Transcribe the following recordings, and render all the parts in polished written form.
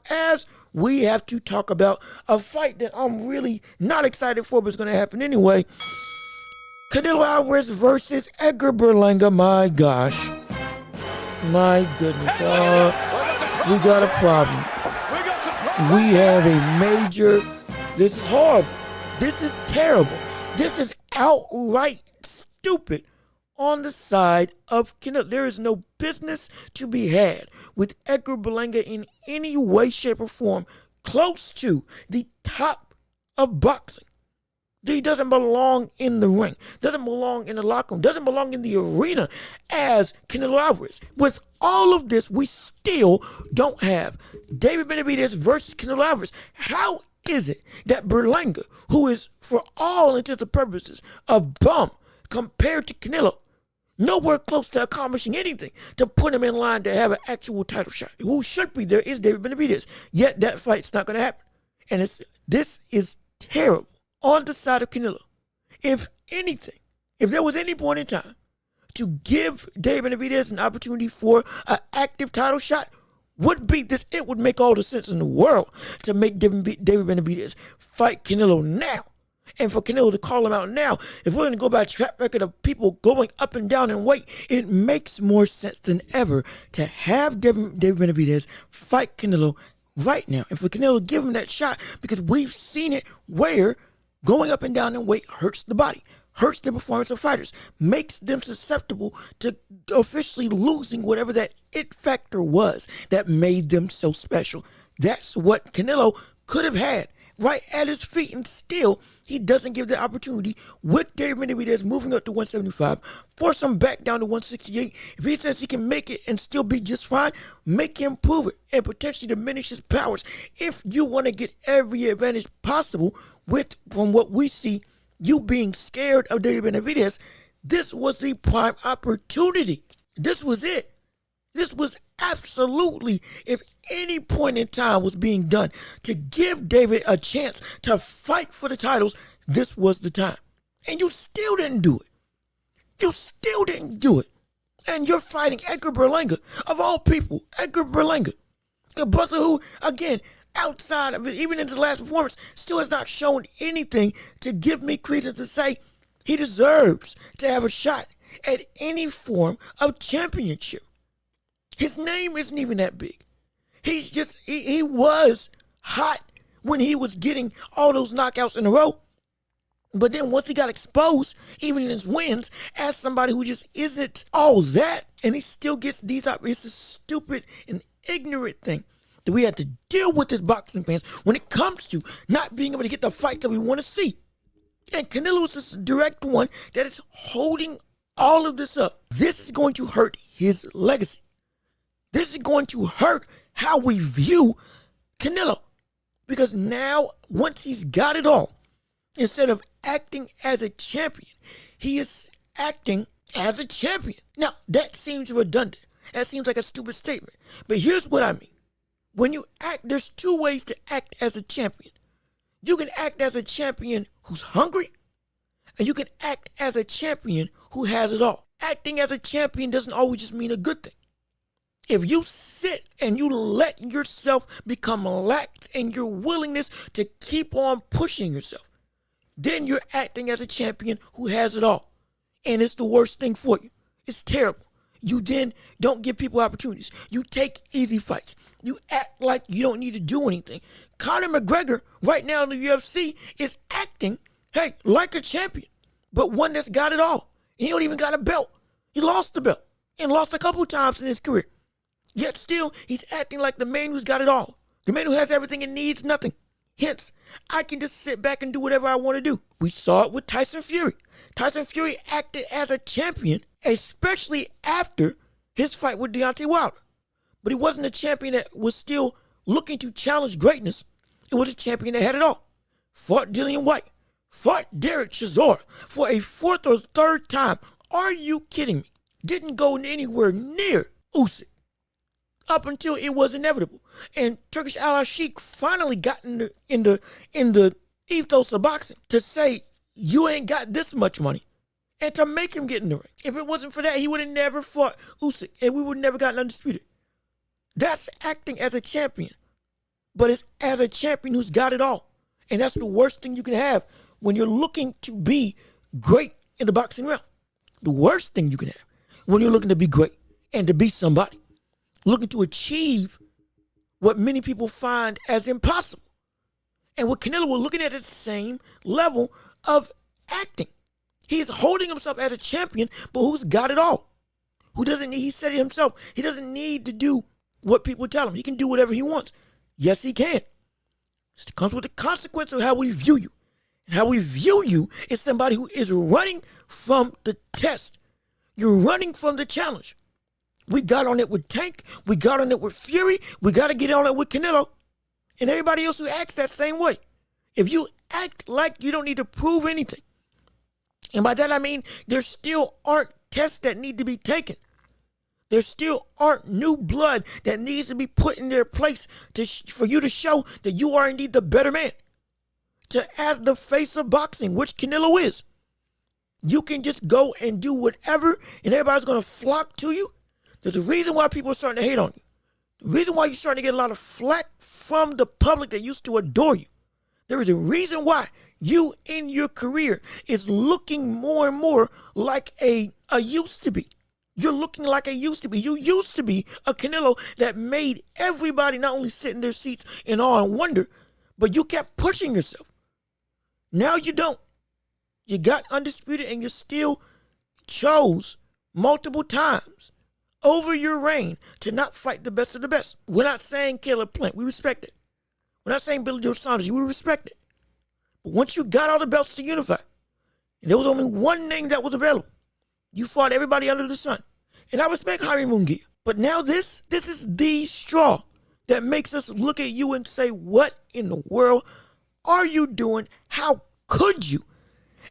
as we have to talk about a fight that I'm really not excited for, but it's going to happen anyway. Canelo Alvarez versus Edgar Berlanga. My gosh. My goodness. We got a problem. We have a major. This is horrible. This is terrible. This is outright stupid on the side of Canelo. There is no business to be had with Edgar Berlanga in any way, shape, or form close to the top of boxing. He doesn't belong in the ring, doesn't belong in the locker room, doesn't belong in the arena as Canelo Alvarez. With all of this, we still don't have David Benavidez versus Canelo Alvarez. How is it that Berlanga, who is for all intents and purposes a bum compared to Canelo, nowhere close to accomplishing anything to put him in line to have an actual title shot? Who should be there is David Benavidez. Yet that fight's not going to happen. And this is terrible on the side of Canelo. If anything, if there was any point in time to give David Benavidez an opportunity for an active title shot, would be this. It would make all the sense in the world to make David Benavidez fight Canelo now. And for Canelo to call him out now, if we're going to go by a track record of people going up and down in weight, it makes more sense than ever to have David Benavidez fight Canelo right now. And for Canelo to give him that shot, because we've seen it where going up and down in weight hurts the body, hurts the performance of fighters, makes them susceptible to officially losing whatever that it factor was that made them so special. That's what Canelo could have had right at his feet, and still he doesn't give the opportunity with David Benavidez moving up to 175, force him back down to 168. If he says he can make it and still be just fine, make him prove it and potentially diminish his powers. If you want to get every advantage possible from what we see, you being scared of David Benavidez, this was the prime opportunity. This was it. This was absolutely, if any point in time was being done to give David a chance to fight for the titles, this was the time. And you still didn't do it. You still didn't do it. And you're fighting Edgar Berlanga, of all people, Edgar Berlanga. A brother who, again, outside of it, even in his last performance, still has not shown anything to give me credence to say he deserves to have a shot at any form of championship. His name isn't even that big. He's just, he was hot when he was getting all those knockouts in a row. But then once he got exposed, even in his wins, as somebody who just isn't all that, and he still gets these up, it's a stupid and ignorant thing that we had to deal with as boxing fans when it comes to not being able to get the fights that we want to see. And Canelo is this direct one that is holding all of this up. This is going to hurt his legacy. This is going to hurt how we view Canelo. Because now, once he's got it all, instead of acting as a champion, he is acting as a champion. Now, that seems redundant. That seems like a stupid statement. But here's what I mean. When you act, there's two ways to act as a champion. You can act as a champion who's hungry, and you can act as a champion who has it all. Acting as a champion doesn't always just mean a good thing. If you sit and you let yourself become lax in your willingness to keep on pushing yourself, then you're acting as a champion who has it all. And it's the worst thing for you. It's terrible. You then don't give people opportunities. You take easy fights. You act like you don't need to do anything. Conor McGregor right now in the UFC is acting, hey, like a champion, but one that's got it all. He don't even got a belt. He lost the belt and lost a couple times in his career. Yet still, he's acting like the man who's got it all. The man who has everything and needs nothing. Hence, I can just sit back and do whatever I want to do. We saw it with Tyson Fury. Tyson Fury acted as a champion, especially after his fight with Deontay Wilder. But he wasn't a champion that was still looking to challenge greatness. It was a champion that had it all. Fought Dillian White. Fought Derek Chisora for a fourth or third time. Are you kidding me? Didn't go anywhere near Usyk up until it was inevitable. And Turkish Al Sheikh finally got in the ethos of boxing to say, you ain't got this much money, and to make him get in the ring. If it wasn't for that, he would have never fought Usyk, and we would have never gotten undisputed. That's acting as a champion. but it's as a champion who's got it all. And that's the worst thing you can have when you're looking to be great in the boxing realm. The worst thing you can have when you're looking to be great and to be somebody, looking to achieve what many people find as impossible. And with Canelo, we're looking at the same level of acting. He's holding himself as a champion, but who's got it all? Who doesn't need, he said it himself, he doesn't need to do what people tell him. He can do whatever he wants. Yes, he can. It comes with the consequence of how we view you. And how we view you is somebody who is running from the test. You're running from the challenge. We got on it with Tank. We got on it with Fury. We got to get on it with Canelo. And everybody else who acts that same way. If you act like you don't need to prove anything, and by that I mean there still aren't tests that need to be taken. There still aren't new blood that needs to be put in their place for you to show that you are indeed the better man. As the face of boxing, which Canelo is, you can just go and do whatever and everybody's going to flock to you. There's a reason why people are starting to hate on you. The reason why you're starting to get a lot of flack from the public that used to adore you. There is a reason why you in your career is looking more and more like a used to be. You're looking like a used to be. You used to be a Canelo that made everybody not only sit in their seats in awe and wonder, but you kept pushing yourself. Now you don't. You got undisputed and you still chose multiple times over your reign to not fight the best of the best. We're not saying Caleb Plant. We respect it. We're not saying Billy Joe Saunders. We respect it. But once you got all the belts to unify, and there was only one name that was available, you fought everybody under the sun. And I respect Jaime Munguia. But now this is the straw that makes us look at you and say, what in the world are you doing? How could you?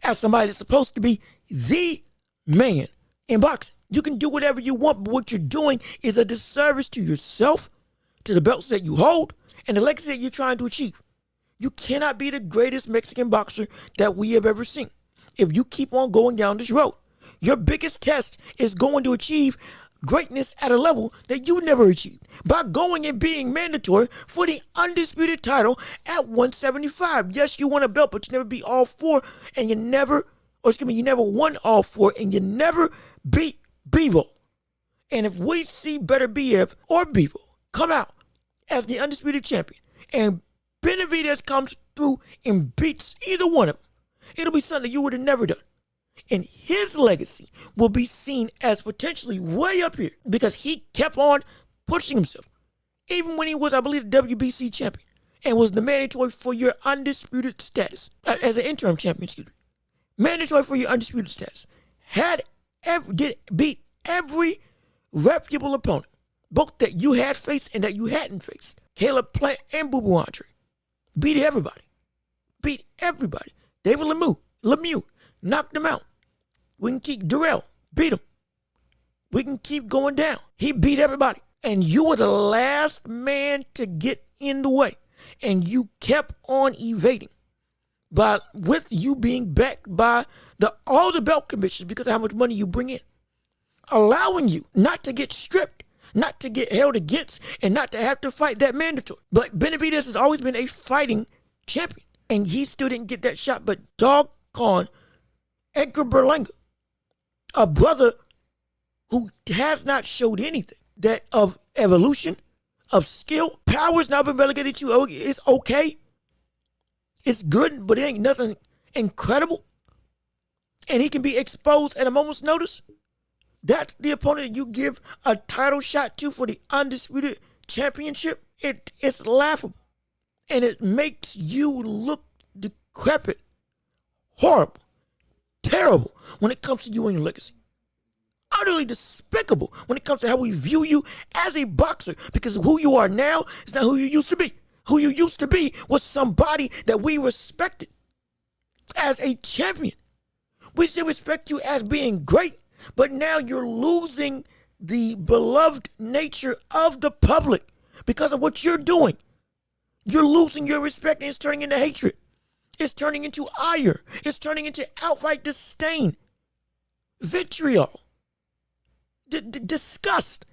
As somebody that's supposed to be the man in boxing. You can do whatever you want, but what you're doing is a disservice to yourself, to the belts that you hold, and the legacy that you're trying to achieve. You cannot be the greatest Mexican boxer that we have ever seen if you keep on going down this road. Your biggest test is going to achieve greatness at a level that you never achieved by going and being mandatory for the undisputed title at 175. Yes, you won a belt, but you never beat all four, and you never won all four, and you never beat Bivol. And if we see better BF or Bivol come out as the undisputed champion, and Benavidez comes through and beats either one of them, it'll be something you would have never done. And his legacy will be seen as potentially way up here because he kept on pushing himself. Even when he was, I believe, the WBC champion and was the mandatory for your undisputed status, as an interim champion, excuse me. Mandatory for your undisputed status. Beat every reputable opponent, both that you had faced and that you hadn't faced. Caleb Plant and Boo Boo Andre. Beat everybody. David Lemieux knocked him out. We can keep Durrell, beat him. We can keep going down. He beat everybody. And you were the last man to get in the way. And you kept on evading. But with you being backed by all the belt commissions because of how much money you bring in. Allowing you not to get stripped, not to get held against, and not to have to fight that mandatory. But Benavidez has always been a fighting champion. And he still didn't get that shot. But doggone Edgar Berlanga, a brother who has not showed anything that of evolution, of skill. Power's now been relegated to, oh, it's okay. It's good, but it ain't nothing incredible. And he can be exposed at a moment's notice. That's the opponent you give a title shot to for the undisputed championship. It's laughable. And it makes you look decrepit, horrible, terrible when it comes to you and your legacy. Utterly despicable when it comes to how we view you as a boxer, because who you are now is not who you used to be. Who you used to be was somebody that we respected as a champion. We still respect you as being great, but now you're losing the beloved nature of the public because of what you're doing. You're losing your respect and it's turning into hatred. It's turning into ire. It's turning into outright disdain, vitriol, disgust.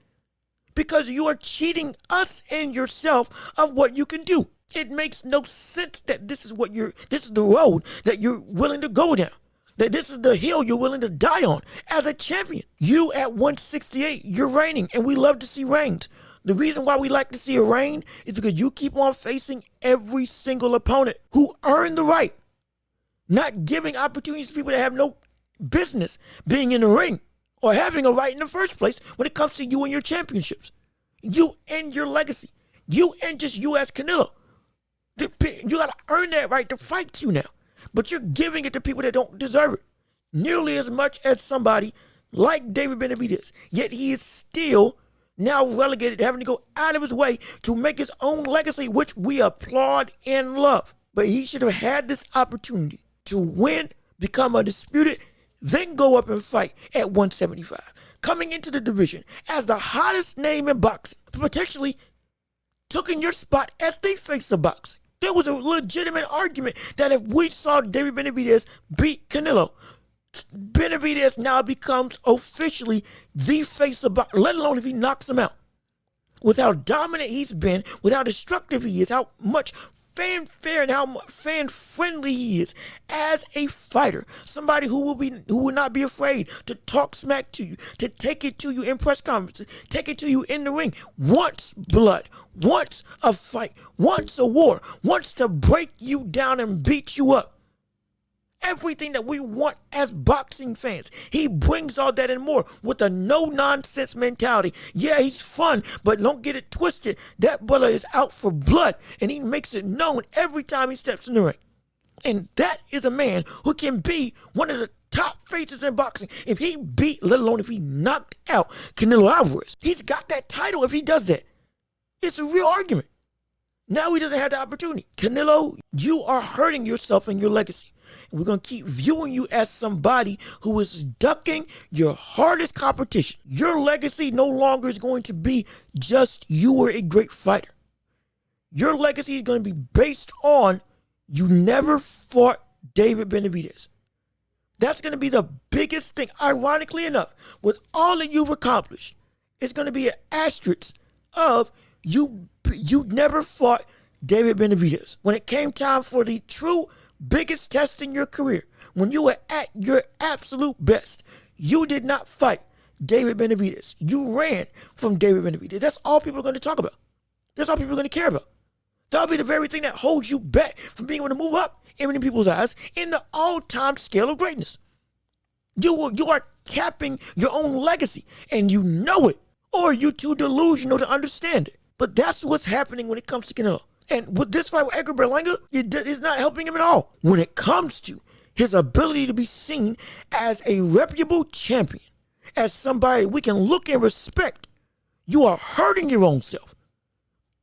because you are cheating us and yourself of what you can do. It makes no sense that this is the road that you're willing to go down. That this is the hill you're willing to die on as a champion. You at 168, you're reigning, and we love to see reigns. The reason why we like to see a reign is because you keep on facing every single opponent who earned the right, not giving opportunities to people that have no business being in the ring or having a right in the first place when it comes to you and your championships. You and your legacy. You and just you as Canelo. You got to earn that right to fight you now. But you're giving it to people that don't deserve it nearly as much as somebody like David Benavidez. Yet he is still now relegated, having to go out of his way to make his own legacy, which we applaud and love. But he should have had this opportunity to win, become undisputed, then go up and fight at 175. Coming into the division as the hottest name in boxing, potentially taking your spot as the face of boxing. There was a legitimate argument that if we saw David Benavidez beat Canelo, Benavidez now becomes officially the face of boxing, let alone if he knocks him out. With how dominant he's been, with how destructive he is, how much fanfare and how fan-friendly he is as a fighter. Somebody who will not be afraid to talk smack to you, to take it to you in press conferences, take it to you in the ring. Wants blood, wants a fight, wants a war, wants to break you down and beat you up. Everything that we want as boxing fans. He brings all that and more with a no-nonsense mentality. Yeah, he's fun, but don't get it twisted. That brother is out for blood, and he makes it known every time he steps in the ring. And that is a man who can be one of the top faces in boxing. If he beat, let alone if he knocked out Canelo Alvarez, he's got that title if he does that. It's a real argument. Now he doesn't have the opportunity. Canelo, you are hurting yourself and your legacy. We're going to keep viewing you as somebody who is ducking your hardest competition. Your legacy no longer is going to be just you were a great fighter. Your legacy is going to be based on you never fought David Benavidez. That's going to be the biggest thing. Ironically enough, with all that you've accomplished, it's going to be an asterisk of you never fought David Benavidez. When it came time for the true biggest test in your career, when you were at your absolute best, you did not fight David Benavidez. You ran from David Benavidez. That's all people are going to talk about. That's all people are going to care about. That'll be the very thing that holds you back from being able to move up in many people's eyes in the all-time scale of greatness. You are capping your own legacy, and you know it, or you're too delusional to understand it. But that's what's happening when it comes to Canelo. And with this fight with Edgar Berlanga, it's not helping him at all. When it comes to his ability to be seen as a reputable champion, as somebody we can look and respect, you are hurting your own self.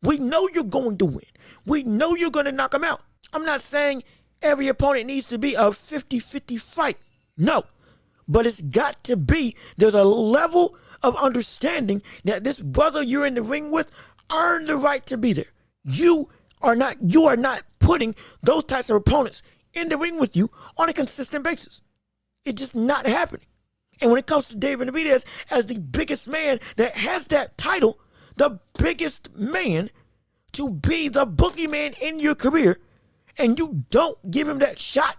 We know you're going to win. We know you're going to knock him out. I'm not saying every opponent needs to be a 50-50 fight. No. But it's got to be, there's a level of understanding that this brother you're in the ring with earned the right to be there. You are not putting those types of opponents in the ring with you on a consistent basis. It's just not happening. And when it comes to David Benavidez as the biggest man that has that title, the biggest man to be the boogeyman in your career, and you don't give him that shot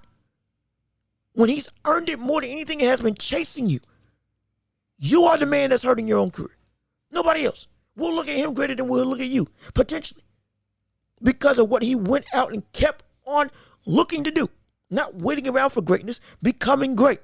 when he's earned it more than anything and has been chasing you, you are the man that's hurting your own career. Nobody else. We'll look at him greater than we'll look at you, potentially, because of what he went out and kept on looking to do. Not waiting around for greatness, becoming great.